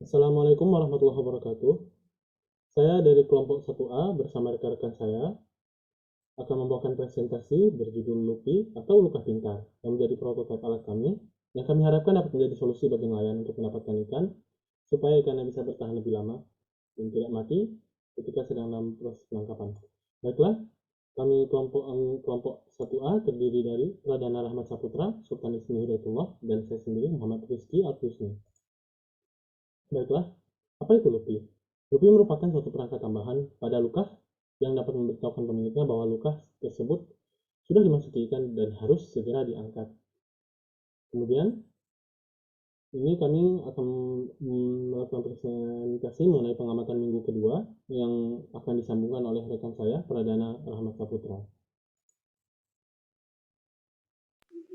Assalamualaikum warahmatullahi wabarakatuh. Saya dari kelompok 1A bersama rekan-rekan saya akan membawakan presentasi berjudul LUPI atau Luka Pintar yang menjadi prototipe alat kami yang kami harapkan dapat menjadi solusi bagi nelayan untuk mendapatkan ikan supaya ikannya bisa bertahan lebih lama dan tidak mati ketika sedang dalam proses penangkapan. Baiklah, kami kelompok 1A terdiri dari Pradana Rahmat Saputra, Sultan Ismi Hidayatullah, dan saya sendiri Muhammad Rizky Al-Husni. Baiklah, apa itu LUPI? LUPI merupakan suatu perangkat tambahan pada luka yang dapat memberitahukan pemiliknya bahwa luka tersebut sudah dimasuki ikan dan harus segera diangkat. Kemudian, ini kami akan melakukan presentasi mengenai pengamatan minggu kedua yang akan disambungkan oleh rekan saya, Pradana Rahmat Saputra.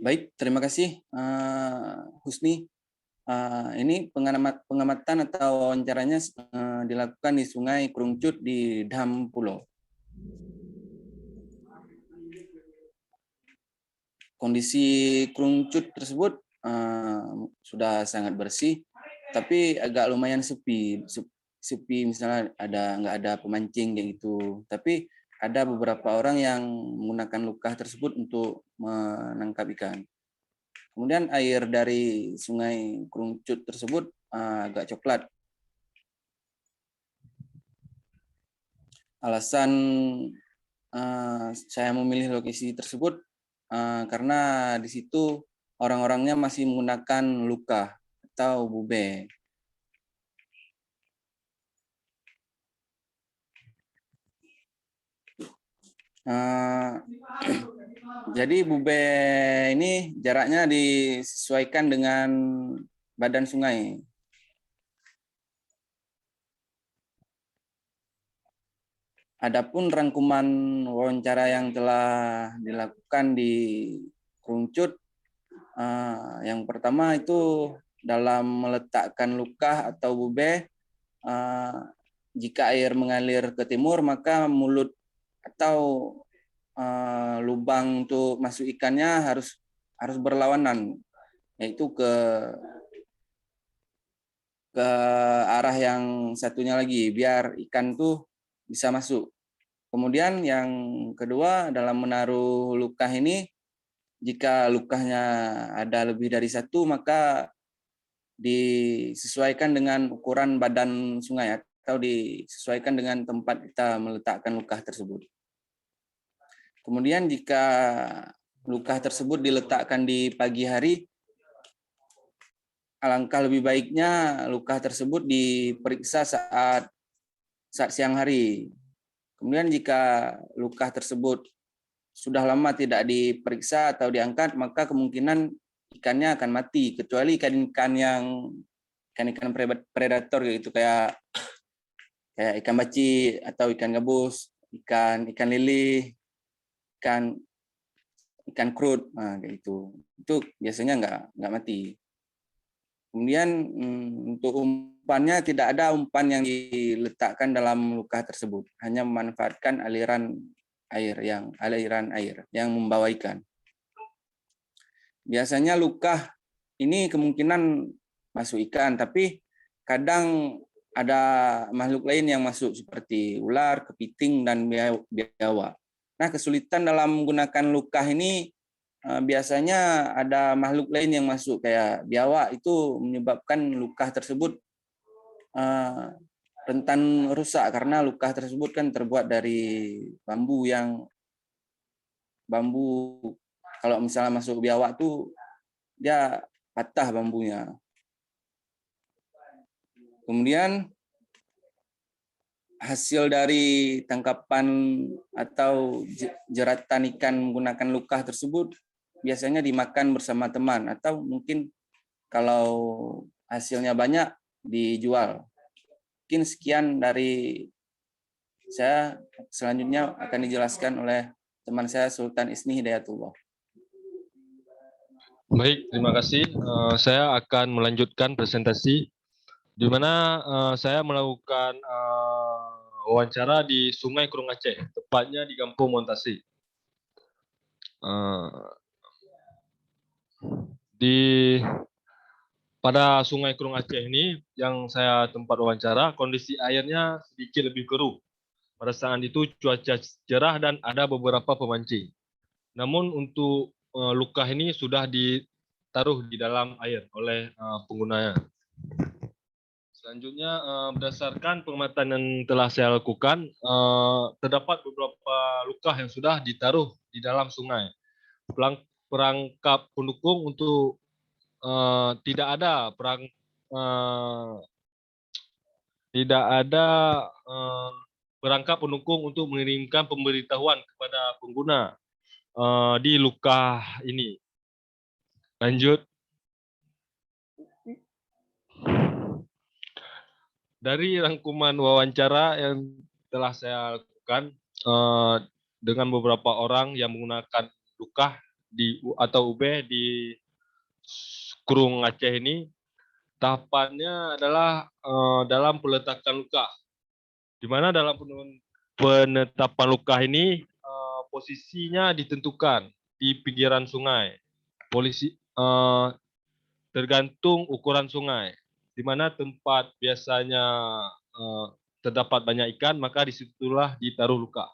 Baik, terima kasih Husni. Ini pengamatan atau wawancaranya dilakukan di Sungai Krungcut di Dam Pulau. Kondisi Krungcut tersebut sudah sangat bersih, tapi agak lumayan sepi. Sepi misalnya nggak ada pemancing kayak gitu. Tapi ada beberapa orang yang menggunakan luka tersebut untuk menangkap ikan. Kemudian air dari Sungai Krungcut tersebut agak coklat. Alasan saya memilih lokasi tersebut karena di situ orang-orangnya masih menggunakan luka atau bube. Jadi bube ini jaraknya disesuaikan dengan badan sungai. Adapun rangkuman wawancara yang telah dilakukan di Krungcut, yang pertama itu dalam meletakkan luka atau bube, jika air mengalir ke timur maka mulut atau lubang untuk masuk ikannya harus berlawanan, yaitu ke arah yang satunya lagi biar ikan tuh bisa masuk. Kemudian yang kedua dalam menaruh luka ini, jika lukanya ada lebih dari satu maka disesuaikan dengan ukuran badan sungai atau disesuaikan dengan tempat kita meletakkan luka tersebut. Kemudian jika luka tersebut diletakkan di pagi hari, alangkah lebih baiknya luka tersebut diperiksa saat siang hari. Kemudian jika luka tersebut sudah lama tidak diperiksa atau diangkat, maka kemungkinan ikannya akan mati, kecuali ikan-ikan predator gitu, kayak ikan baci atau ikan gabus, ikan lele, ikan krut, kayak itu biasanya nggak mati. Kemudian untuk umpannya tidak ada umpan yang diletakkan dalam luka tersebut, hanya memanfaatkan aliran air yang membawa ikan. Biasanya luka ini kemungkinan masuk ikan, tapi kadang ada makhluk lain yang masuk seperti ular, kepiting, dan biawak. Nah, kesulitan dalam menggunakan luka ini biasanya ada makhluk lain yang masuk, kayak biawak, itu menyebabkan luka tersebut rentan rusak karena luka tersebut kan terbuat dari bambu kalau misalnya masuk biawak tuh dia patah bambunya. Kemudian hasil dari tangkapan atau jeratan ikan menggunakan luka tersebut biasanya dimakan bersama teman, atau mungkin kalau hasilnya banyak dijual. Mungkin sekian dari saya, selanjutnya akan dijelaskan oleh teman saya Sultan Isni Hidayatullah. Baik, terima kasih. Saya akan melanjutkan presentasi di mana saya melakukan wawancara di Sungai Krung Aceh, tepatnya di Kampung Montasi. Di pada Sungai Krung Aceh ini yang saya tempat wawancara, kondisi airnya sedikit lebih keruh. Pada saat itu cuaca cerah dan ada beberapa pemancing. Namun untuk luka ini sudah ditaruh di dalam air oleh penggunanya. Selanjutnya, berdasarkan pengamatan yang telah saya lakukan, terdapat beberapa luka yang sudah ditaruh di dalam sungai. Perangkap pendukung untuk tidak ada perangkap pendukung untuk mengirimkan pemberitahuan kepada pengguna di luka ini. Lanjut. Dari rangkuman wawancara yang telah saya lakukan dengan beberapa orang yang menggunakan luka atau UB di Krung Aceh ini, tahapannya adalah dalam peletakan luka. Di mana dalam penetapan luka ini posisinya ditentukan di pinggiran sungai. Tergantung ukuran sungai. Di mana tempat biasanya terdapat banyak ikan, maka disitulah ditaruh luka.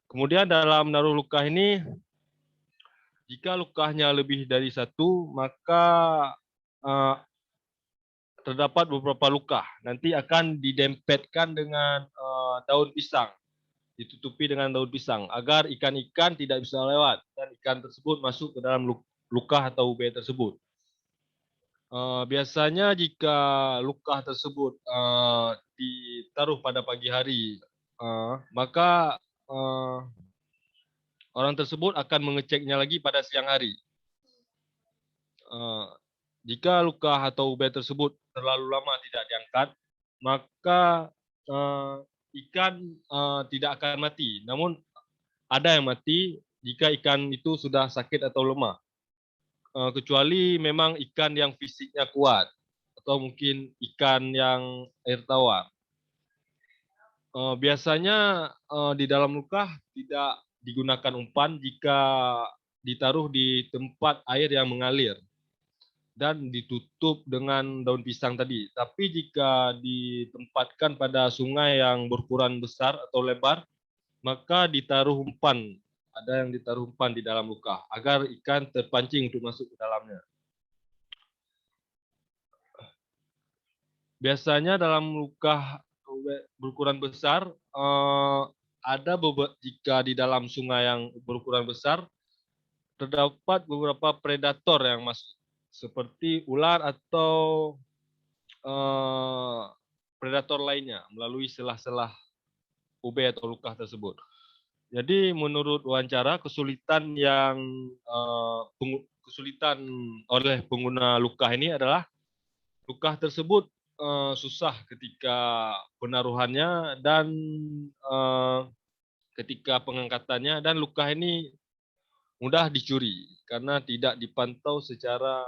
Kemudian dalam menaruh luka ini, jika lukanya lebih dari satu, maka terdapat beberapa luka. Nanti akan didempetkan dengan daun pisang, ditutupi dengan daun pisang, agar ikan-ikan tidak bisa lewat dan ikan tersebut masuk ke dalam luka atau UB tersebut. Biasanya jika luka tersebut ditaruh pada pagi hari, maka orang tersebut akan mengeceknya lagi pada siang hari. Jika luka atau UB tersebut terlalu lama tidak diangkat, maka ikan tidak akan mati. Namun ada yang mati jika ikan itu sudah sakit atau lemah. Kecuali memang ikan yang fisiknya kuat atau mungkin ikan yang air tawar. Biasanya di dalam luka tidak digunakan umpan jika ditaruh di tempat air yang mengalir dan ditutup dengan daun pisang tadi. Tapi jika ditempatkan pada sungai yang berukuran besar atau lebar, maka ditaruh umpan. Ada yang ditaruh umpan di dalam luka agar ikan terpancing untuk masuk ke dalamnya. Biasanya dalam luka berukuran besar, jika di dalam sungai yang berukuran besar, terdapat beberapa predator yang masuk, seperti ular atau predator lainnya melalui selah-selah UB atau luka tersebut. Jadi menurut wawancara, kesulitan oleh pengguna luka ini adalah luka tersebut susah ketika penaruhannya dan ketika pengangkatannya, dan luka ini mudah dicuri karena tidak dipantau secara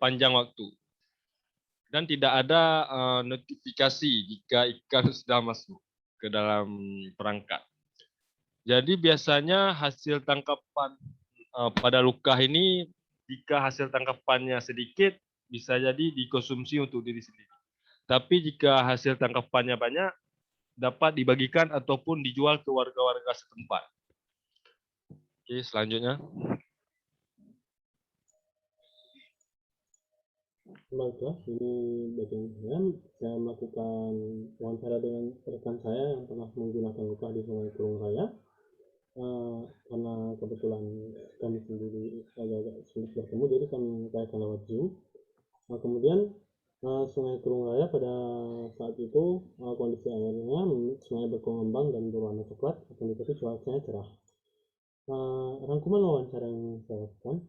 panjang waktu dan tidak ada notifikasi jika ikan sudah masuk ke dalam perangkat. Jadi biasanya hasil tangkapan pada luka ini, jika hasil tangkapannya sedikit, bisa jadi dikonsumsi untuk diri sendiri. Tapi jika hasil tangkapannya banyak, dapat dibagikan ataupun dijual ke warga-warga setempat. Oke, selanjutnya. Baiklah, ini bagian saya melakukan wawancara dengan rekan saya yang pernah menggunakan luka di Sungai Krung Raya. Karena kebetulan kami sendiri agak sulit bertemu, jadi kami mengupayakan lewat Zoom. Kemudian Sungai Krung Raya pada saat itu kondisi airnya sungai bergelombang dan berwarna coklat, akan tetapi cuacanya cerah. Rangkuman wawancara yang saya lakukan,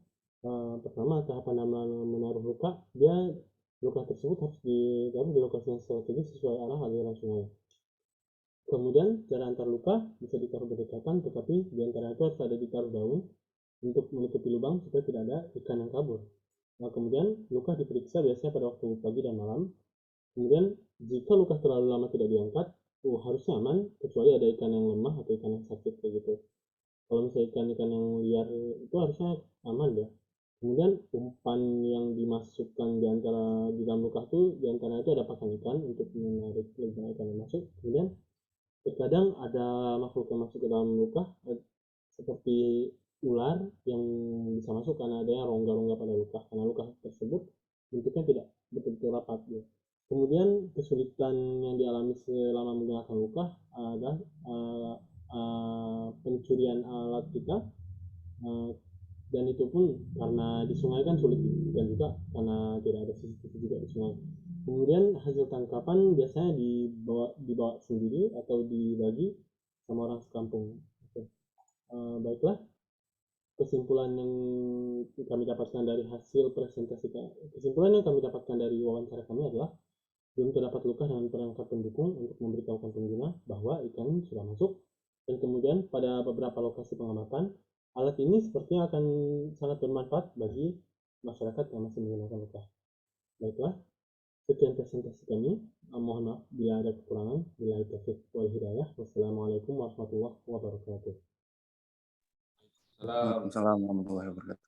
pertama tahapan menaruh luka, luka tersebut harus ditaruh di lokasi yang strategis sesuai arah aliran sungai. Kemudian cara antar luka bisa ditaruh berdekatan, tetapi di antara itu harus ada ditaruh daun untuk menutupi lubang supaya tidak ada ikan yang kabur. Kemudian luka diperiksa biasanya pada waktu pagi dan malam. Kemudian jika luka terlalu lama tidak diangkat, harusnya aman, kecuali ada ikan yang lemah atau ikan yang sakit kayak gitu. Kalau misalnya ikan-ikan yang liar itu harusnya aman ya. Kemudian umpan yang dimasukkan di dalam luka itu, di antara itu ada pakan ikan untuk menarik lebah ikan yang masuk. Kemudian terkadang ada makhluk yang masuk ke dalam luka, seperti ular yang bisa masuk karena adanya rongga-rongga pada luka, karena luka tersebut bentuknya tidak betul-betul rapat ya. Kemudian kesulitan yang dialami selama menggunakan luka adalah pencurian alat kita, uh, dan itu pun karena di sungai kan sulit dibuktikan juga karena tidak ada CCTV juga di sungai. Kemudian hasil tangkapan biasanya dibawa sendiri atau dibagi sama orang sekampung. Oke. Baiklah, kesimpulan yang kami dapatkan dari hasil presentasi kesimpulan yang kami dapatkan dari wawancara kami adalah belum terdapat luka dengan perangkat pendukung untuk memberitahukan pengguna bahwa ikan sudah masuk, dan kemudian pada beberapa lokasi pengamatan alat ini sepertinya akan sangat bermanfaat bagi masyarakat yang masih menggunakan luka. Baiklah, sekian presentasi kami. Mohon maaf bila ada kekurangan. Bila taufiq wal hidayah. Wassalamualaikum warahmatullahi wabarakatuh. Salam. Waalaikumsalam warahmatullahi wabarakatuh.